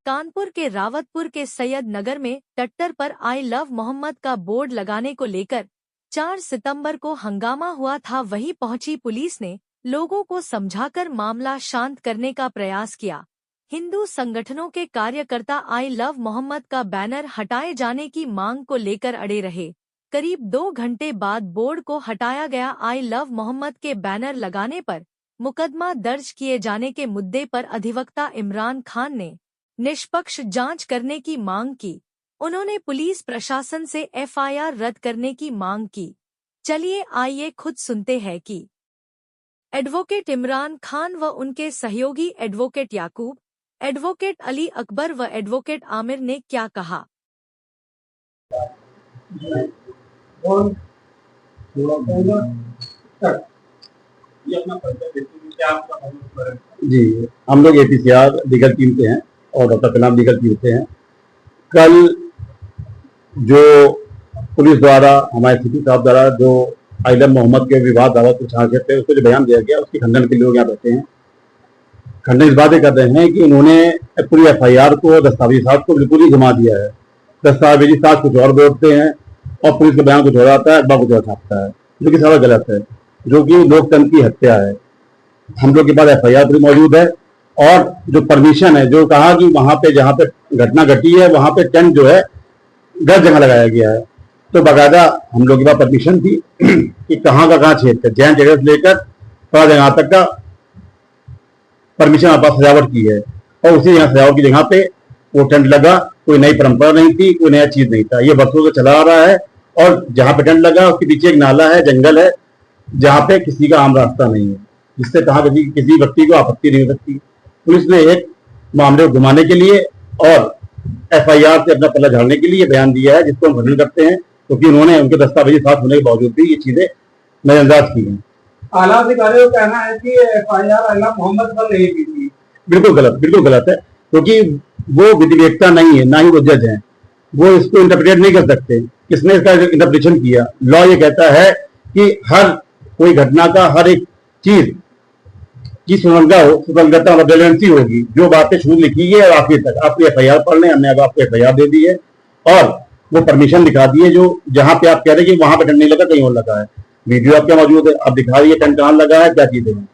कानपुर के रावतपुर के सैयद नगर में टट्टर पर आई लव मोहम्मद का बोर्ड लगाने को लेकर 4 सितंबर को हंगामा हुआ था। वहीं पहुंची पुलिस ने लोगों को समझाकर मामला शांत करने का प्रयास किया। हिंदू संगठनों के कार्यकर्ता आई लव मोहम्मद का बैनर हटाए जाने की मांग को लेकर अड़े रहे। करीब 2 घंटे बाद बोर्ड को हटाया गया। आई लव मोहम्मद के बैनर लगाने पर मुकदमा दर्ज किए जाने के मुद्दे पर अधिवक्ता इमरान खान ने निष्पक्ष जांच करने की मांग की। उन्होंने पुलिस प्रशासन से एफआईआर रद्द करने की मांग की। चलिए आइए खुद सुनते हैं कि एडवोकेट इमरान खान व उनके सहयोगी एडवोकेट याकूब, एडवोकेट अली अकबर व एडवोकेट आमिर ने क्या कहा। जी, हम लोग एपीसीआर लीगल टीम से हैं और डॉक्टर कलाम लीगल टीम से हैं। कल जो पुलिस द्वारा हमारे सीपी साहब द्वारा जो आई लव मोहम्मद के विवाद द्वारा कुछ हासिल थे उसको जो बयान दिया गया उसके खंडन के लोग यहाँ बैठे हैं। खंडन इस बात कर रहे हैं कि उन्होंने पूरी एफआईआर को दस्तावेजात को बिल्कुल ही घुमा दिया है। दस्तावेजी साथ कुछ और बोलते हैं और पुलिस का बयान कुछ हो जाता है, अखबार कुछ और छापता है, जो कि सारा गलत है, जो कि लोकतंत्र की हत्या है। हम लोग के पास एफआईआर भी मौजूद है और जो परमिशन है, जो कहा कि वहां पे जहां पे घटना घटी है वहां पे टेंट जो है गलत जगह लगाया गया है, तो बाकायदा हम लोग के पास परमिशन थी कि कहाँ का कहाँ छेद है, जैन जगह से लेकर थोड़ा जगह तक का परमिशन हमारे पास सजावट की है और उसी यहाँ सजावट की जगह पे वो टेंट लगा। कोई नई परंपरा नहीं थी, कोई नया चीज नहीं था, ये बरसों से चला आ रहा है। और जहाँ पे टेंट लगा उसके पीछे एक नाला है, जंगल है, जहाँ पे किसी का आम रास्ता नहीं है, जिससे कहा किसी व्यक्ति को आपत्ति नहीं हो सकती। पुलिस ने एक मामले को घुमाने के लिए और एफआईआर से अपना पल्ला झाड़ने के लिए बयान दिया है, जिसको हम खंडन करते हैं, क्योंकि उन्होंने उनके दस्तावेजी साथ होने के बावजूद भी ये चीजें नजरअंदाज की हैं। आला अधिकारियों का कहना है कि एफआईआर आई लव मोहम्मद पर नहीं की थी। बिल्कुल गलत है, क्योंकि वो विधिवेकता नहीं है, ना ही वो जज है, वो इसको इंटरप्रेट नहीं कर सकते। किसने इसका इंटरप्रिटेशन किया? लॉ ये कहता है कि हर कोई घटना का हर एक चीज की सुसंगतता और रेलेवेंसी होगी। जो बातें शुरू लिखी है और आखिर तक आपकी एफआईआर पढ़ लें, हमने अब आपको एफआईआर दे दी है और वो परमिशन दिखा दी है। जो जहां पे आप कह रहे हैं कि वहां पे टेंट नहीं लगा, कहीं और लगा है, वीडियो आपके मौजूद है, आप दिखा रही है टेंट कहाँ लगा है, क्या चीजें हैं।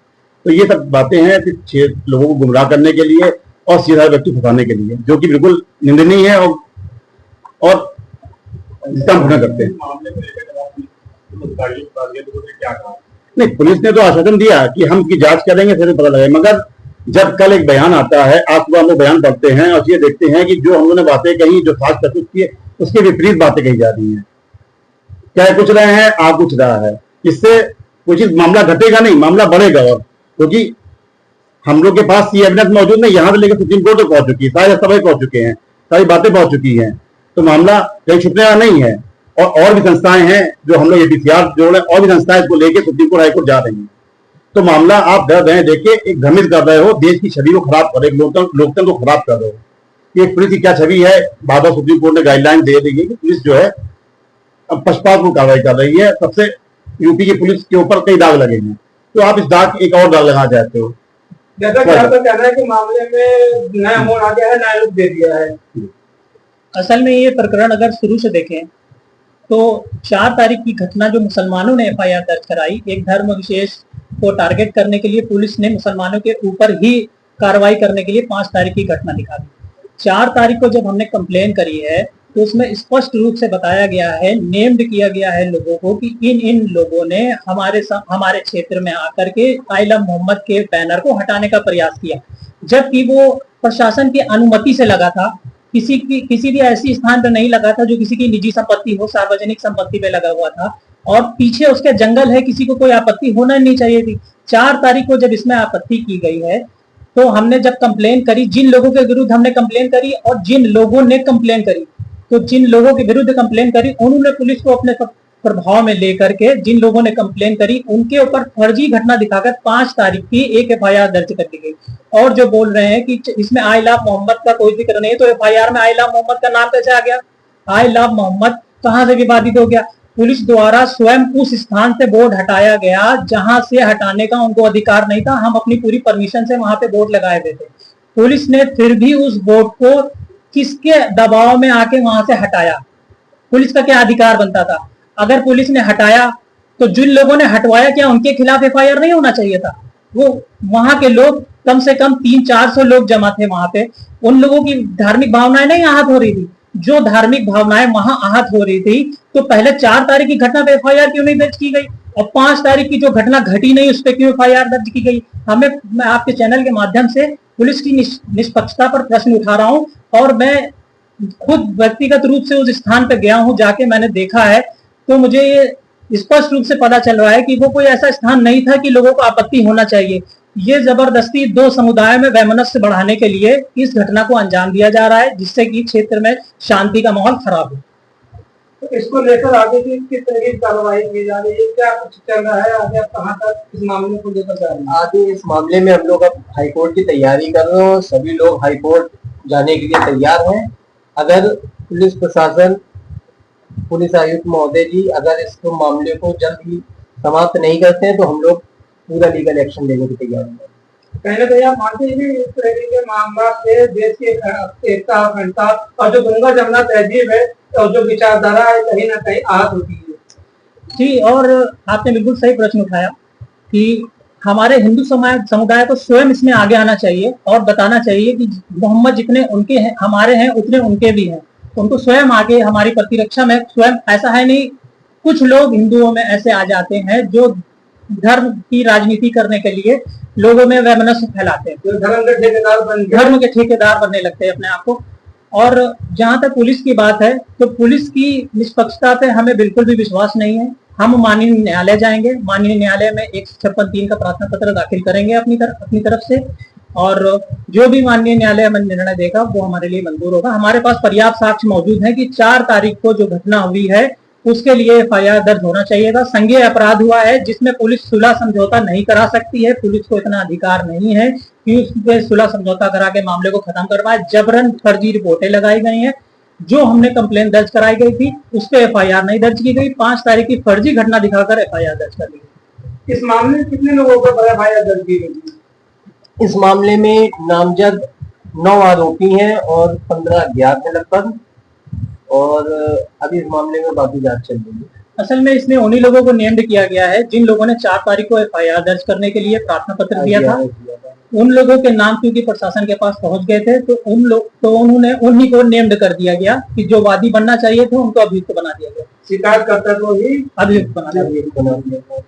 तो ये सब बातें हैं कि लोगों को गुमराह करने के लिए और सीधा व्यक्ति फंसाने के लिए, जो कि बिल्कुल निंदनीय है और जिसका हम खंडन करते हैं। नहीं, पुलिस ने तो आश्वासन दिया कि हम इसकी जांच करेंगे, फिर पता लगेगा। मगर जब कल एक बयान आता है, आज सुबह हम लोग बयान पढ़ते हैं और ये देखते हैं कि जो हम लोगों ने बातें कही, जो साक्ष्य प्रस्तुत किए, उसके विपरीत बातें कही जा रही हैं। क्या कुछ रहे हैं, आप कुछ रहा है, इससे कुछ मामला घटेगा नहीं, मामला बढ़ेगा। और क्योंकि हम लोग के पास ये एविडेंस मौजूद नहीं, यहाँ से लेकर सुप्रीम कोर्ट तक पहुंच चुकी है, सारे दस्तावेज पहुंच चुके हैं, सारी बातें पहुंच चुकी हैं, तो मामला कहीं छुपने वाला नहीं है। और भी संस्थाएं हैं जो हम लोग एपीसीआर जोड़ रहे हैं, और भी संस्थाएं इसको लेके सुप्रीम कोर्ट हाईकोर्ट जा रही हैं। तो मामला आप डर रहे हैं देख के, एक भ्रमित कर रहे हो, देश की छवि को खराब कर रहे हो, लोकतंत्र को खराब कर रहे हो। ये पुलिस की क्या छवि है? बार बार सुप्रीम कोर्ट ने गाइडलाइन दे दी है कि पुलिस जो है अब पक्षपातपूर्ण कार्रवाई कर रही है। सबसे यूपी की पुलिस के ऊपर कई दाग लगे हैं, तो आप इस दाग एक और दाग लगा चाहते हो। जैसा कि आपका कहना है कि मामले में नया मोड़ आ गया है, नया रूप दे दिया है। असल में ये प्रकरण अगर शुरू से देखें तो 4 तारीख की घटना जो मुसलमानों ने एफआईआर दर्ज कराई, एक धर्म विशेष को टारगेट करने के लिए पुलिस ने मुसलमानों के ऊपर ही कार्रवाई करने के लिए 5 तारीख की घटना दिखा दी। 4 तारीख को जब हमने कंप्लेन करी है तो उसमें स्पष्ट रूप से बताया गया है, नेम्ड किया गया है लोगों को कि इन लोगों ने हमारे क्षेत्र में आकर के आई लव मोहम्मद के बैनर को हटाने का प्रयास किया, जबकि वो प्रशासन की अनुमति से लगा था। किसी भी ऐसी स्थान पर नहीं लगा था जो किसी की निजी संपत्ति हो, सार्वजनिक संपत्ति पे लगा हुआ था और पीछे उसके जंगल है, किसी को कोई आपत्ति होना नहीं चाहिए थी। 4 तारीख को जब इसमें आपत्ति की गई है तो हमने जब कंप्लेन करी, जिन लोगों के विरुद्ध हमने कंप्लेन करी और जिन लोगों ने कंप्लेन करी, तो जिन लोगों के विरुद्ध कंप्लेन करी उन्होंने पुलिस को अपने प्रभाव में लेकर के, जिन लोगों ने कंप्लेन करी उनके ऊपर फर्जी घटना दिखाकर 5 तारीख की एक एफआईआर दर्ज कर दी गई। और जो बोल रहे हैं कि इसमें आई लव मोहम्मद का कोई जिक्र नहीं, तो एफआईआर में आई लव मोहम्मद का नाम कैसे आ गया? आई लव मोहम्मद कहां से विवादित हो गया? पुलिस द्वारा स्वयं उस स्थान से बोर्ड हटाया गया जहां से हटाने का उनको अधिकार नहीं था। हम अपनी पूरी परमिशन से वहां पे बोर्ड लगाए हुए थे। पुलिस ने फिर भी उस बोर्ड को किसके दबाव में आके वहां से हटाया? पुलिस का क्या अधिकार बनता था? अगर पुलिस ने हटाया तो जिन लोगों ने हटवाया क्या उनके खिलाफ एफआईआर नहीं होना चाहिए था? वो वहां के लोग कम से कम 300-400 लोग जमा थे वहां पे, उन लोगों की धार्मिक भावनाएं नहीं आहत हो रही थी? जो धार्मिक भावनाएं वहां आहत हो रही थी तो पहले 4 तारीख की घटना पे एफआईआर क्यों नहीं दर्ज की गई, और 5 तारीख की जो घटना घटी नहीं उस पर क्यों एफआईआर दर्ज की गई? मैं आपके चैनल के माध्यम से पुलिस की निष्पक्षता पर प्रश्न उठा रहा हूं, और मैं खुद व्यक्तिगत रूप से उस स्थान पर गया हूं, जाके मैंने देखा है, तो मुझे ये स्पष्ट रूप से पता चल रहा है कि वो कोई ऐसा स्थान नहीं था कि लोगों को आपत्ति होना चाहिए। ये जबरदस्ती 2 समुदाय में वैमनस्य बढ़ाने के लिए इस घटना को अंजाम दिया जा रहा है, जिससे कि क्षेत्र में शांति का माहौल खराब हो। तो इसको लेकर आगे की किस तरह की कार्रवाई की जा रही है, क्या कुछ चल रहा है आगे, आप कहाँ तक इस मामले को लेकर जा रहे हैं? आगे इस मामले में हम लोग अब हाईकोर्ट की तैयारी कर रहे हैं, सभी लोग हाईकोर्ट जाने के लिए तैयार हैं। अगर पुलिस प्रशासन, पुलिस आयुक्त महोदय जी अगर इस मामले को जल्द ही समाप्त नहीं करते हैं तो हम लोग पूरा लीगल एक्शन लेने की तैयारी है। पहले तो यह मानते हैं कि इस तरह के मामला से देश की एकता अखंडता और जो गंगा जमुना तहजीब है और जो विचारधारा है कहीं ना कहीं आहत होती है। जी, और आपने बिल्कुल सही प्रश्न उठाया कि हमारे हिंदू समुदाय को स्वयं इसमें आगे आना चाहिए और बताना चाहिए कि मोहम्मद जितने उनके हैं हमारे हैं उतने उनके भी हैं, उनको स्वयं आगे हमारी प्रतिरक्षा में स्वयं। ऐसा है नहीं, कुछ लोग हिंदुओं में ऐसे आ जाते हैं जो धर्म की राजनीति करने के लिए लोगों में वैमनस्य फैलाते हैं, जो धर्म के ठेकेदार बनने लगते हैं अपने आप को। और जहां तक पुलिस की बात है तो पुलिस की निष्पक्षता पे हमें बिल्कुल भी विश्वास नहीं है। हम माननीय न्यायालय जाएंगे, माननीय न्यायालय में 156(3) का प्रार्थना पत्र दाखिल करेंगे अपनी तरफ से, और जो भी माननीय न्यायालय हमें निर्णय देगा वो हमारे लिए मंजूर होगा। हमारे पास पर्याप्त साक्ष्य मौजूद है कि 4 तारीख को जो घटना हुई है उसके लिए एफआईआर दर्ज होना चाहिए था। संज्ञेय अपराध हुआ है जिसमें पुलिस सुलह समझौता नहीं करा सकती है। पुलिस को इतना अधिकार नहीं है कि उस पे सुलह समझौता करा के मामले को खत्म करवाए। जबरन फर्जी रिपोर्टें लगाई गई हैं। जो हमने कंप्लेन दर्ज कराई गई थी उस पे एफआईआर नहीं दर्ज की गई। 5 तारीख की फर्जी घटना दिखाकर एफआईआर दर्ज कर दी गई। इस मामले में कितने लोगों पर एफआईआर दर्ज की गई? इस मामले में नामजद 9 आरोपी हैं और 15 अज्ञात हैं लगभग, और अभी इस मामले में बाकी जांच चल रही है। असल में इसमें उन्हीं लोगों को नेम्ड किया गया है जिन लोगों ने 4 तारीख को एफआईआर दर्ज करने के लिए प्रार्थना पत्र दिया था। उन लोगों के नाम क्योंकि प्रशासन के पास पहुंच गए थे तो उन्होंने उन्हीं को नेम्ड कर दिया गया कि जो वादी बनना चाहिए थे उनको अभियुक्त बना दिया गया। शिकायत करता तो ही अभियुक्त बना दिया गया।